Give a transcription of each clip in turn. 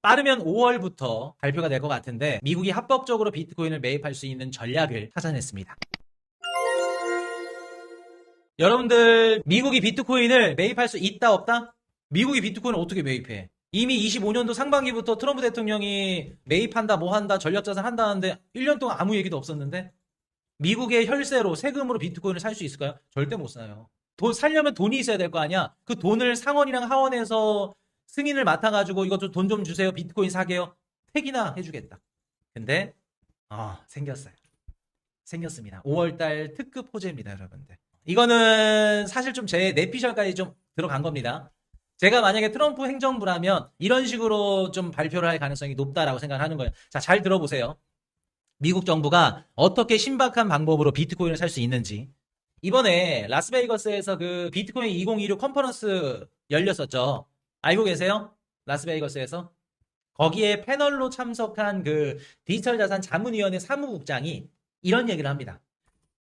빠르면 5월부터 발표가 될 것 같은데 미국이 합법적으로 비트코인을 매입할 수 있는 전략을 찾아냈습니다. 여러분들 미국이 비트코인을 매입할 수 있다 없다? 미국이 비트코인을 어떻게 매입해? 이미 25년도 상반기부터 트럼프 대통령이 매입한다 뭐 한다 전략자산 한다는데 1년 동안 아무 얘기도 없었는데 미국의 혈세로 세금으로 비트코인을 살 수 있을까요? 절대 못 사요. 돈 살려면 돈이 있어야 될 거 아니야. 그 돈을 상원이랑 하원에서 승인을 맡아가지고 이것 좀 돈 좀 주세요. 비트코인 사게요. 택이나 해주겠다. 근데 생겼어요. 생겼습니다. 5월달 특급 호재입니다, 여러분들. 이거는 사실 좀 제 내피셜까지 좀 들어간 겁니다. 제가 만약에 트럼프 행정부라면 이런 식으로 좀 발표를 할 가능성이 높다라고 생각하는 거예요. 자, 잘 들어보세요. 미국 정부가 어떻게 신박한 방법으로 비트코인을 살 수 있는지. 이번에 라스베이거스에서 그 비트코인 2026 컨퍼런스 열렸었죠. 알고 계세요? 라스베이거스에서? 거기에 패널로 참석한 그 디지털 자산 자문위원회 사무국장이 이런 얘기를 합니다.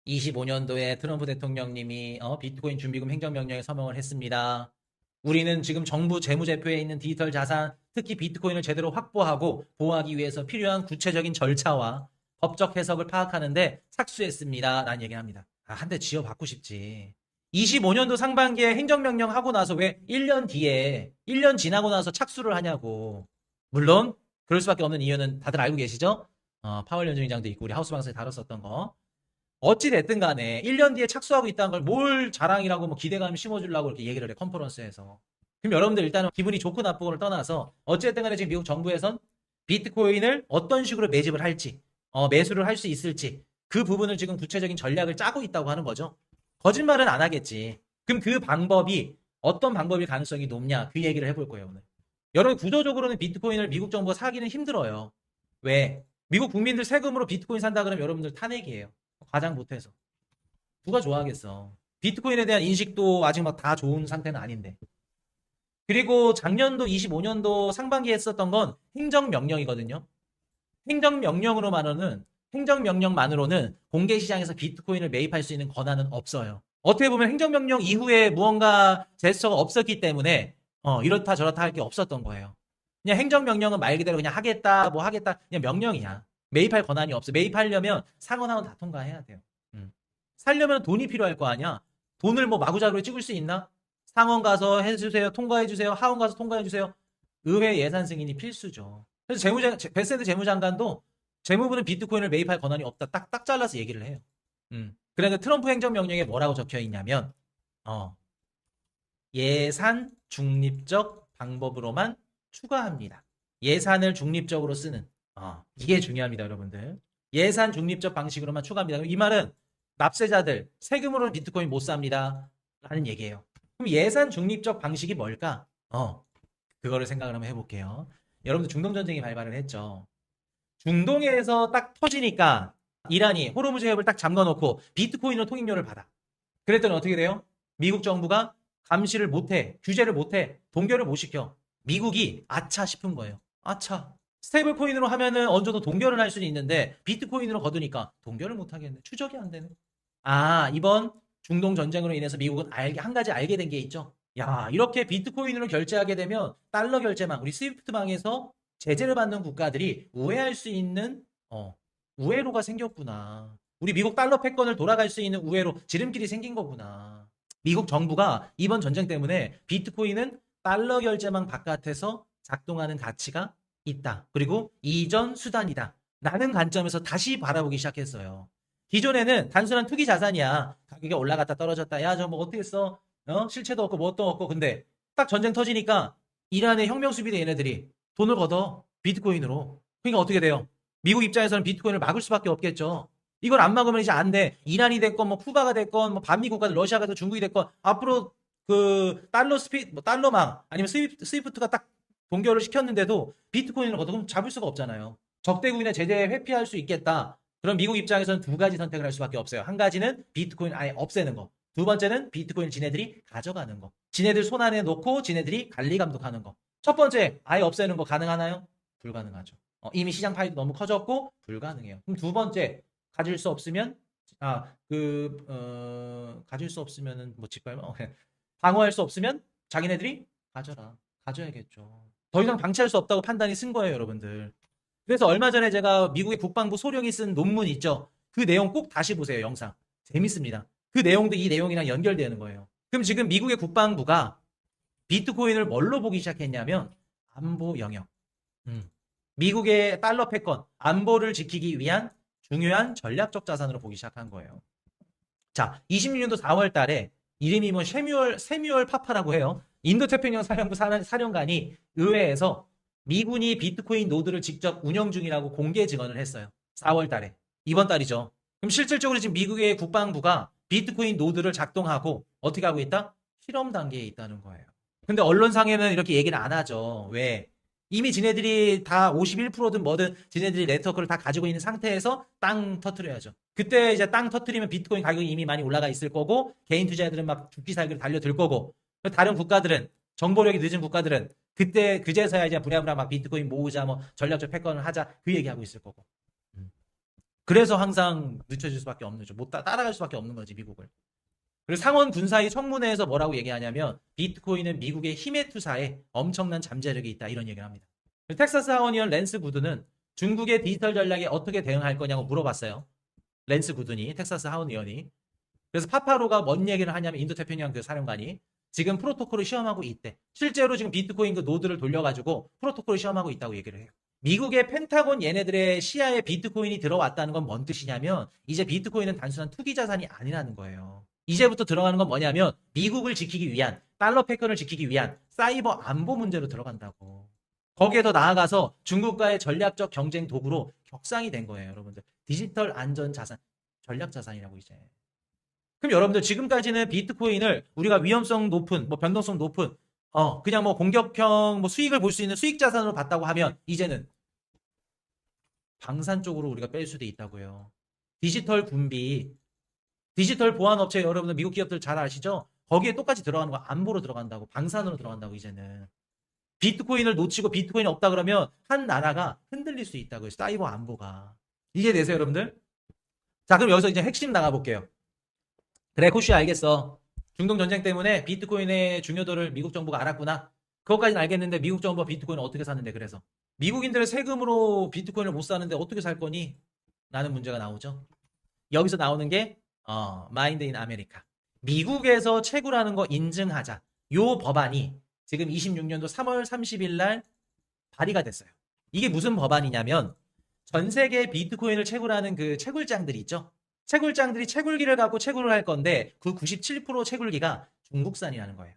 25년도에 트럼프 대통령님이 비트코인 준비금 행정명령에 서명을 했습니다. 우리는 지금 정부 재무제표에 있는 디지털 자산, 특히 비트코인을 제대로 확보하고 보호하기 위해서 필요한 구체적인 절차와 법적 해석을 파악하는데 착수했습니다. 라는 얘기를 합니다. 한 대 지어받고 싶지. 25년도 상반기에 행정명령 하고 나서 왜 1년 뒤에, 1년 지나고 나서 착수를 하냐고. 물론, 그럴 수밖에 없는 이유는 다들 알고 계시죠? 파월 연주위장도 있고, 우리 하우스방송에 다뤘었던 거. 어찌 됐든 간에 1년 뒤에 착수하고 있다는 걸 뭘 자랑이라고 뭐 기대감 심어주려고 이렇게 얘기를 해, 컨퍼런스에서. 그럼 여러분들 일단은 기분이 좋고 나쁘고를 떠나서 어찌됐든 간에 지금 미국 정부에선 비트코인을 어떤 식으로 매집을 할지, 매수를 할 수 있을지 그 부분을 지금 구체적인 전략을 짜고 있다고 하는 거죠. 거짓말은 안 하겠지. 그럼 그 방법이 어떤 방법일 가능성이 높냐 그 얘기를 해볼 거예요 오늘. 여러분 구조적으로는 비트코인을 미국 정부가 사기는 힘들어요. 왜? 미국 국민들 세금으로 비트코인 산다 그러면 여러분들 탄핵이에요. 가장 못해서. 누가 좋아하겠어. 비트코인에 대한 인식도 아직 막 다 좋은 상태는 아닌데. 그리고 작년도 25년도 상반기에 했었던 건 행정명령이거든요. 행정명령만으로는 공개 시장에서 비트코인을 매입할 수 있는 권한은 없어요. 어떻게 보면 행정명령 이후에 무언가 제스처가 없었기 때문에 이렇다 저렇다 할 게 없었던 거예요. 그냥 행정명령은 말 그대로 그냥 하겠다 뭐 하겠다 그냥 명령이야. 매입할 권한이 없어. 매입하려면 상원하원 다 통과해야 돼요. 살려면 돈이 필요할 거 아니야. 돈을 뭐 마구잡이로 찍을 수 있나? 상원 가서 해주세요. 통과해주세요. 하원 가서 통과해주세요. 의회 예산 승인이 필수죠. 그래서 베세드 재무장관도 재무부는 비트코인을 매입할 권한이 없다. 딱 잘라서 얘기를 해요. 그런데 트럼프 행정명령에 뭐라고 적혀 있냐면, 예산 중립적 방법으로만 추가합니다. 예산을 중립적으로 쓰는. 이게 중요합니다, 여러분들. 예산 중립적 방식으로만 추가합니다. 이 말은 납세자들 세금으로는 비트코인 못 삽니다. 라는 얘기예요. 그럼 예산 중립적 방식이 뭘까? 그거를 생각을 한번 해볼게요. 여러분들 중동전쟁이 발발을 했죠. 중동에서 딱 터지니까 이란이 호르무즈 해협을 딱 잠가놓고 비트코인으로 통행료를 받아. 그랬더니 어떻게 돼요? 미국 정부가 감시를 못해, 규제를 못해, 동결을 못 시켜. 미국이 아차 싶은 거예요. 아차. 스테이블 코인으로 하면은 어느 정도 동결을 할 수는 있는데 비트코인으로 거두니까 동결을 못 하겠네. 추적이 안 되네. 이번 중동 전쟁으로 인해서 미국은 한 가지 알게 된 게 있죠. 야, 이렇게 비트코인으로 결제하게 되면 달러 결제망, 우리 스위프트망에서 제재를 받는 국가들이 우회할 수 있는 우회로가 생겼구나. 우리 미국 달러 패권을 돌아갈 수 있는 우회로 지름길이 생긴 거구나. 미국 정부가 이번 전쟁 때문에 비트코인은 달러 결제망 바깥에서 작동하는 가치가 있다. 그리고 이전 수단이다. 라는 관점에서 다시 바라보기 시작했어요. 기존에는 단순한 투기 자산이야. 가격이 올라갔다 떨어졌다. 야, 저 뭐 어떻게 써? 실체도 없고 뭣도 없고. 근데 딱 전쟁 터지니까 이란의 혁명 수비대 얘네들이 돈을 걷어. 비트코인으로. 그러니까 어떻게 돼요? 미국 입장에서는 비트코인을 막을 수밖에 없겠죠. 이걸 안 막으면 이제 안 돼. 이란이 됐건 뭐 쿠바가 됐건 뭐 반미 국가들 러시아가 됐건 중국이 됐건 앞으로 그 달러망 아니면 스위프트가 딱 동결을 시켰는데도 비트코인을 걷어 잡을 수가 없잖아요. 적대국이나 제재 회피할 수 있겠다. 그럼 미국 입장에서는 두 가지 선택을 할 수밖에 없어요. 한 가지는 비트코인 아예 없애는 거. 두 번째는 비트코인 지네들이 가져가는 거. 지네들 손 안에 놓고 지네들이 관리 감독하는 거. 첫 번째, 아예 없애는 거 가능하나요? 불가능하죠. 이미 시장 파이도 너무 커졌고 불가능해요. 그럼 두 번째, 가질 수 없으면 가질 수 없으면은 뭐 짓밟아 방어할 수 없으면 자기네들이 가져라. 가져야겠죠. 더 이상 방치할 수 없다고 판단이 쓴 거예요, 여러분들. 그래서 얼마 전에 제가 미국의 국방부 소령이 쓴 논문 있죠. 그 내용 꼭 다시 보세요, 영상. 재밌습니다. 그 내용도 이 내용이랑 연결되는 거예요. 그럼 지금 미국의 국방부가 비트코인을 뭘로 보기 시작했냐면 안보 영역. 미국의 달러 패권, 안보를 지키기 위한 중요한 전략적 자산으로 보기 시작한 거예요. 자, 26년도 4월 달에 이름이 뭐 세뮤얼 파파라고 해요. 인도태평양 사령부 사령관이 의회에서 미군이 비트코인 노드를 직접 운영 중이라고 공개 증언을 했어요. 4월 달에. 이번 달이죠. 그럼 실질적으로 지금 미국의 국방부가 비트코인 노드를 작동하고 어떻게 하고 있다? 실험 단계에 있다는 거예요. 근데 언론상에는 이렇게 얘기를 안 하죠. 왜? 이미 지네들이 다 51%든 뭐든 지네들이 네트워크를 다 가지고 있는 상태에서 땅 터트려야죠. 그때 이제 땅 터트리면 비트코인 가격이 이미 많이 올라가 있을 거고 개인 투자자들은 막 죽기 살기로 달려들 거고 다른 국가들은 정보력이 늦은 국가들은 그때 그제서야 이제 부랴부랴 막 비트코인 모으자 뭐 전략적 패권을 하자 그 얘기하고 있을 거고. 그래서 항상 늦춰질 수밖에 없는 거죠. 못 따라갈 수밖에 없는 거지 미국을. 그리고 상원 군사위 청문회에서 뭐라고 얘기하냐면 비트코인은 미국의 힘의 투사에 엄청난 잠재력이 있다 이런 얘기를 합니다. 텍사스 하원의원 랜스 구든은 중국의 디지털 전략에 어떻게 대응할 거냐고 물어봤어요. 랜스 구든이 텍사스 하원의원이. 그래서 파파로가 뭔 얘기를 하냐면 인도태평양 그 사령관이 지금 프로토콜을 시험하고 있대. 실제로 지금 비트코인 그 노드를 돌려가지고 프로토콜을 시험하고 있다고 얘기를 해요. 미국의 펜타곤 얘네들의 시야에 비트코인이 들어왔다는 건 뭔 뜻이냐면 이제 비트코인은 단순한 투기 자산이 아니라는 거예요. 이제부터 들어가는 건 뭐냐면 미국을 지키기 위한 달러 패권을 지키기 위한 사이버 안보 문제로 들어간다고. 거기에 더 나아가서 중국과의 전략적 경쟁 도구로 격상이 된 거예요, 여러분들. 디지털 안전 자산, 전략 자산이라고 이제. 그럼 여러분들 지금까지는 비트코인을 우리가 위험성 높은, 뭐 변동성 높은, 그냥 뭐 공격형 뭐 수익을 볼 수 있는 수익 자산으로 봤다고 하면 이제는 방산 쪽으로 우리가 뺄 수도 있다고요. 디지털 군비, 디지털 보안 업체 여러분들 미국 기업들 잘 아시죠? 거기에 똑같이 들어가는 거 안보로 들어간다고, 방산으로 들어간다고 이제는. 비트코인을 놓치고 비트코인이 없다 그러면 한 나라가 흔들릴 수 있다고요. 사이버 안보가. 이해되세요, 여러분들? 자, 그럼 여기서 이제 핵심 나가볼게요. 그래, 코쉬 알겠어. 중동 전쟁 때문에 비트코인의 중요도를 미국 정부가 알았구나. 그것까지는 알겠는데 미국 정부가 비트코인을 어떻게 사는데 그래서. 미국인들의 세금으로 비트코인을 못 사는데 어떻게 살 거니? 라는 문제가 나오죠. 여기서 나오는 게 마인드 인 아메리카. 미국에서 채굴하는 거 인증하자. 요 법안이 지금 26년도 3월 30일 날 발의가 됐어요. 이게 무슨 법안이냐면 전 세계 비트코인을 채굴하는 그 채굴장들이 있죠. 채굴장들이 채굴기를 갖고 채굴을 할 건데 그 97% 채굴기가 중국산이라는 거예요.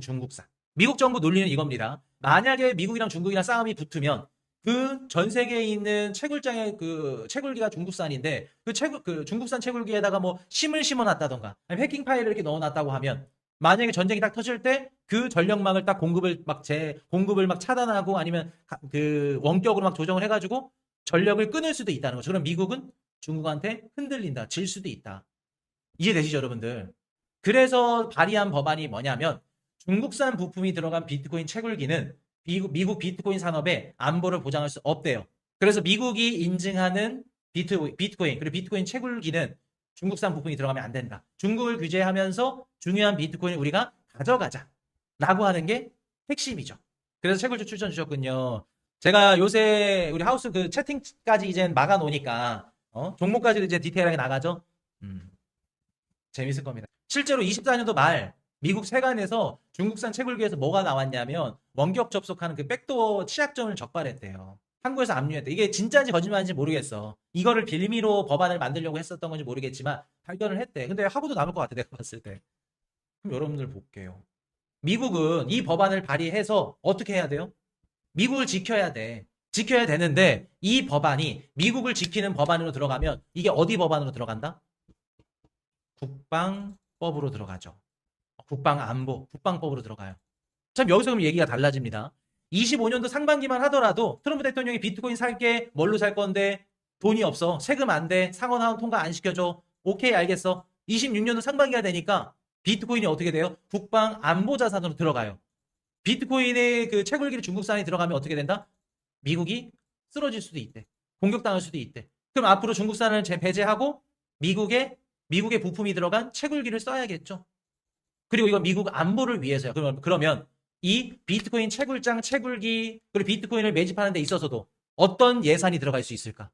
중국산. 미국 정부 논리는 이겁니다. 만약에 미국이랑 중국이랑 싸움이 붙으면 그 전 세계에 있는 채굴장의 그 채굴기가 중국산인데 그 중국산 채굴기에다가 뭐 심을 심어놨다던가 해킹 파일을 이렇게 넣어놨다고 하면 만약에 전쟁이 딱 터질 때 그 전력망을 딱 공급을 막 차단하고 아니면 그 원격으로 막 조정을 해가지고 전력을 끊을 수도 있다는 거죠. 그럼 미국은 중국한테 흔들린다, 질 수도 있다. 이해되시죠, 여러분들? 그래서 발의한 법안이 뭐냐면 중국산 부품이 들어간 비트코인 채굴기는 미국 비트코인 산업의 안보를 보장할 수 없대요. 그래서 미국이 인증하는 비트코인 그리고 비트코인 채굴기는 중국산 부품이 들어가면 안 된다. 중국을 규제하면서 중요한 비트코인을 우리가 가져가자 라고 하는 게 핵심이죠. 그래서 채굴주 추천 주셨군요. 제가 요새 우리 하우스 그 채팅까지 이제 막아 놓으니까 종목까지도 이제 디테일하게 나가죠. 재밌을 겁니다. 실제로 24년도 말 미국 세관에서 중국산 채굴기에서 뭐가 나왔냐면 원격 접속하는 그 백도어 취약점을 적발했대요. 한국에서 압류했대. 이게 진짜인지 거짓말인지 모르겠어. 이거를 빌미로 법안을 만들려고 했었던 건지 모르겠지만 발견을 했대. 근데 하고도 남을 것 같아, 내가 봤을 때. 그럼 여러분들 볼게요. 미국은 이 법안을 발의해서 어떻게 해야 돼요? 미국을 지켜야 돼. 지켜야 되는데 이 법안이 미국을 지키는 법안으로 들어가면 이게 어디 법안으로 들어간다? 국방법으로 들어가죠. 국방안보, 국방법으로 들어가요. 참 여기서 그럼 얘기가 달라집니다. 25년도 상반기만 하더라도 트럼프 대통령이 비트코인 살게 뭘로 살 건데 돈이 없어. 세금 안 돼. 상원하원 통과 안 시켜줘. 오케이 알겠어. 26년도 상반기가 되니까 비트코인이 어떻게 돼요? 국방안보 자산으로 들어가요. 비트코인의 그 채굴기를 중국산이 들어가면 어떻게 된다? 미국이 쓰러질 수도 있대. 공격당할 수도 있대. 그럼 앞으로 중국산을 배제하고 미국의 부품이 들어간 채굴기를 써야겠죠. 그리고 이건 미국 안보를 위해서요. 그러면 이 비트코인 채굴장, 채굴기, 그리고 비트코인을 매집하는 데 있어서도 어떤 예산이 들어갈 수 있을까?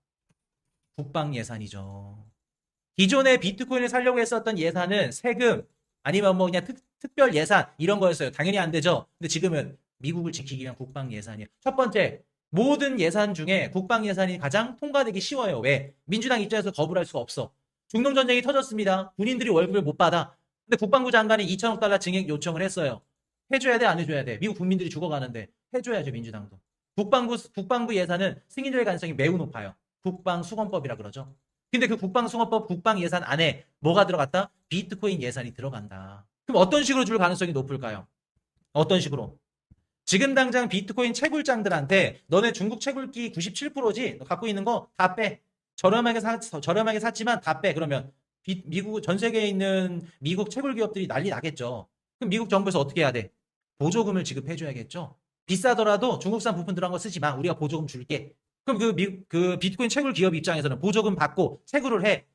국방 예산이죠. 기존에 비트코인을 사려고 했었던 예산은 세금, 아니면 뭐 그냥 특별 예산, 이런 거였어요. 당연히 안 되죠. 근데 지금은 미국을 지키기 위한 국방 예산이에요. 첫 번째, 모든 예산 중에 국방 예산이 가장 통과되기 쉬워요. 왜? 민주당 입장에서 거부를 할 수가 없어. 중동전쟁이 터졌습니다. 군인들이 월급을 못 받아. 근데 국방부 장관이 2천억 달러 증액 요청을 했어요. 해줘야 돼, 안 해줘야 돼? 미국 국민들이 죽어가는데 해줘야죠, 민주당도. 국방부 예산은 승인될 가능성이 매우 높아요. 국방수건법이라 그러죠. 근데 그 국방수건법 국방 예산 안에 뭐가 들어갔다? 비트코인 예산이 들어간다. 그럼 어떤 식으로 줄 가능성이 높을까요? 어떤 식으로? 지금 당장 비트코인 채굴장들한테 너네 중국 채굴기 97%지? 너 갖고 있는 거 다 빼. 저렴하게 샀지만 다 빼. 그러면 미국 전 세계에 있는 미국 채굴 기업들이 난리 나겠죠. 그럼 미국 정부에서 어떻게 해야 돼? 보조금을 지급해줘야겠죠. 비싸더라도 중국산 부품 들어간 거 쓰지 마. 우리가 보조금 줄게. 그럼 그 비트코인 채굴 기업 입장에서는 보조금 받고 채굴을 해.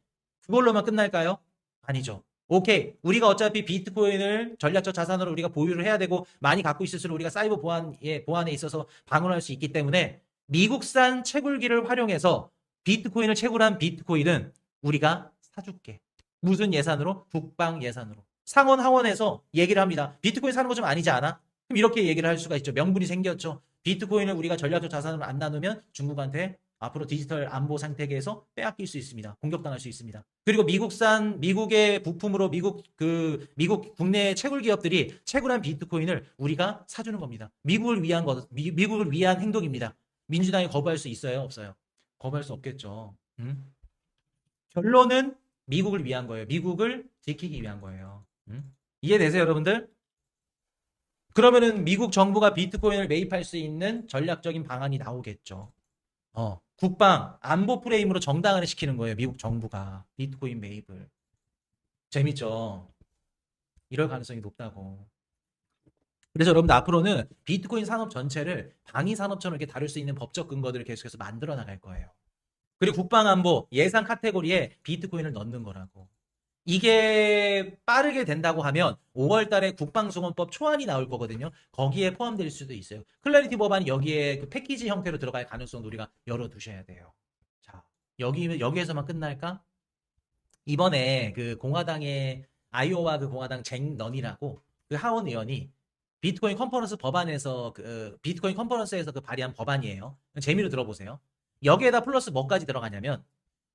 그걸로만 끝날까요? 아니죠. 오케이. 우리가 어차피 비트코인을 전략적 자산으로 우리가 보유를 해야 되고 많이 갖고 있을수록 우리가 사이버 보안에 있어서 방어할 수 있기 때문에 미국산 채굴기를 활용해서 비트코인을 채굴한 비트코인은 우리가 사줄게. 무슨 예산으로? 국방 예산으로. 상원 하원에서 얘기를 합니다. 비트코인 사는 거 좀 아니지 않아? 그럼 이렇게 얘기를 할 수가 있죠. 명분이 생겼죠. 비트코인을 우리가 전략적 자산으로 안 나누면 중국한테 앞으로 디지털 안보 생태계에서 빼앗길 수 있습니다. 공격당할 수 있습니다. 그리고 미국의 부품으로 미국 국내 채굴 기업들이 채굴한 비트코인을 우리가 사주는 겁니다. 미국을 위한 행동입니다. 민주당이 거부할 수 있어요? 없어요? 거부할 수 없겠죠. 결론은 미국을 위한 거예요. 미국을 지키기 위한 거예요. 이해되세요, 여러분들? 그러면은 미국 정부가 비트코인을 매입할 수 있는 전략적인 방안이 나오겠죠. 국방, 안보 프레임으로 정당화를 시키는 거예요. 미국 정부가 비트코인 매입을. 재밌죠? 이럴 가능성이 높다고. 그래서 여러분들 앞으로는 비트코인 산업 전체를 방위산업처럼 이렇게 다룰 수 있는 법적 근거들을 계속해서 만들어 나갈 거예요. 그리고 국방안보 예산 카테고리에 비트코인을 넣는 거라고. 이게 빠르게 된다고 하면 5월 달에 국방수건법 초안이 나올 거거든요. 거기에 포함될 수도 있어요. 클래리티 법안이 여기에 그 패키지 형태로 들어갈 가능성도 우리가 열어두셔야 돼요. 자, 여기에서만 끝날까? 이번에 그 공화당의 아이오와 그 공화당 잭 넌이라고 그 하원 의원이 비트코인 컨퍼런스 법안에서 비트코인 컨퍼런스에서 그 발의한 법안이에요. 재미로 들어보세요. 여기에다 플러스 뭐까지 들어가냐면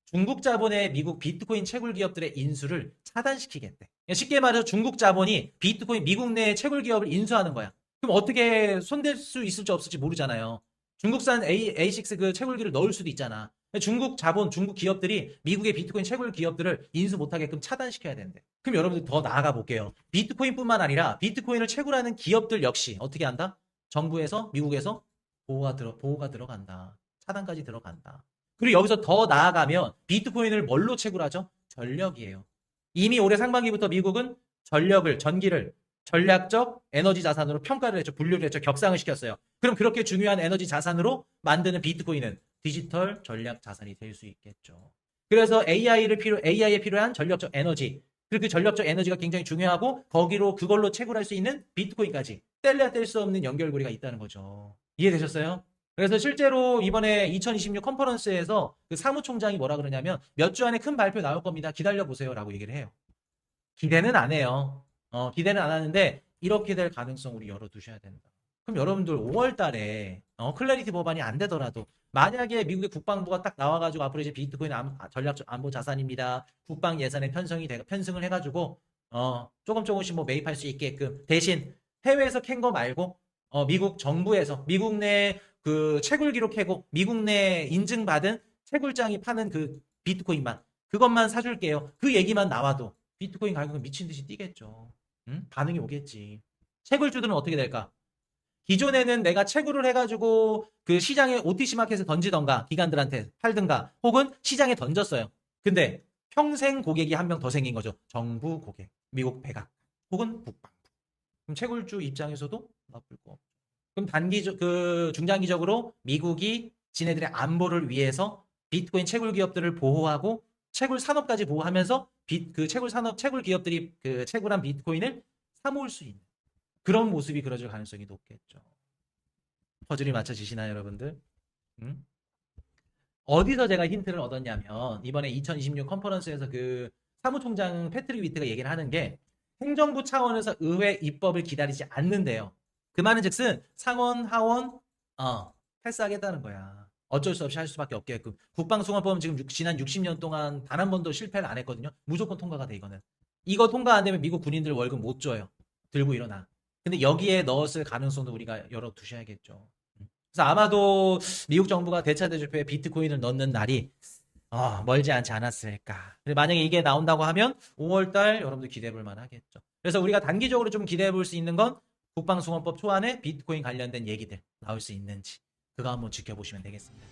중국 자본의 미국 비트코인 채굴 기업들의 인수를 차단시키겠대. 쉽게 말해서 중국 자본이 비트코인 미국 내 채굴 기업을 인수하는 거야. 그럼 어떻게 손댈 수 있을지 없을지 모르잖아요. 중국산 A6 그 채굴기를 넣을 수도 있잖아. 중국 자본, 중국 기업들이 미국의 비트코인 채굴 기업들을 인수 못하게끔 차단시켜야 되는데. 그럼 여러분들 더 나아가 볼게요. 비트코인뿐만 아니라 비트코인을 채굴하는 기업들 역시 어떻게 한다? 정부에서, 미국에서 보호가 들어간다. 차단까지 들어간다. 그리고 여기서 더 나아가면 비트코인을 뭘로 채굴하죠? 전력이에요. 이미 올해 상반기부터 미국은 전기를 전략적 에너지 자산으로 평가를 했죠. 분류를 했죠. 격상을 시켰어요. 그럼 그렇게 중요한 에너지 자산으로 만드는 비트코인은 디지털 전략 자산이 될 수 있겠죠. 그래서 AI에 필요한 전력적 에너지, 그리고 그 전력적 에너지가 굉장히 중요하고 그걸로 채굴할 수 있는 비트코인까지 뗄래야 뗄 수 없는 연결고리가 있다는 거죠. 이해되셨어요? 그래서 실제로 이번에 2026 컨퍼런스에서 그 사무총장이 뭐라 그러냐면 몇 주 안에 큰 발표 나올 겁니다. 기다려보세요 라고 얘기를 해요. 기대는 안 해요. 기대는 안 하는데 이렇게 될 가능성 우리 열어두셔야 된다. 그럼 여러분들 5월 달에 클래리티 법안이 안 되더라도 만약에 미국의 국방부가 딱 나와가지고 앞으로 이제 비트코인 전략적 안보 자산입니다. 국방 예산에 편승을 해가지고 조금씩 뭐 매입할 수 있게끔 대신 해외에서 캔 거 말고 미국 정부에서 미국 내 그 채굴기로 캐고 미국 내 인증받은 채굴장이 파는 그 비트코인만 그것만 사줄게요. 그 얘기만 나와도 비트코인 가격은 미친 듯이 뛰겠죠. 반응이 오겠지. 채굴주들은 어떻게 될까? 기존에는 내가 채굴을 해가지고 그 시장에 OTC 마켓에 던지던가 기관들한테 팔든가 혹은 시장에 던졌어요. 근데 평생 고객이 한 명 더 생긴 거죠. 정부 고객, 미국 백악 혹은 국방부. 그럼 채굴주 입장에서도 나쁠 거 없죠. 그럼 중장기적으로 미국이 지네들의 안보를 위해서 비트코인 채굴 기업들을 보호하고 채굴 산업까지 보호하면서 채굴 기업들이 그 채굴한 비트코인을 사모을 수 있는 그런 모습이 그려질 가능성이 높겠죠. 퍼즐이 맞춰지시나요, 여러분들? 음? 어디서 제가 힌트를 얻었냐면 이번에 2026 컨퍼런스에서 그 사무총장 패트릭 위트가 얘기를 하는 게 행정부 차원에서 의회 입법을 기다리지 않는데요. 그 말은 즉슨 상원, 하원 패스하겠다는 거야. 어쩔 수 없이 할 수밖에 없게끔. 국방송화법은 지금 지난 60년 동안 단 한 번도 실패를 안 했거든요. 무조건 통과가 돼 이거는. 이거 통과 안 되면 미국 군인들 월급 못 줘요. 들고 일어나. 근데 여기에 넣었을 가능성도 우리가 열어두셔야겠죠. 그래서 아마도 미국 정부가 대차 대조표에 비트코인을 넣는 날이 멀지 않지 않았을까. 만약에 이게 나온다고 하면 5월달 여러분들 기대해 볼 만하겠죠. 그래서 우리가 단기적으로 좀 기대해 볼 수 있는 건 국방송원법 초안에 비트코인 관련된 얘기들 나올 수 있는지 그거 한번 지켜보시면 되겠습니다.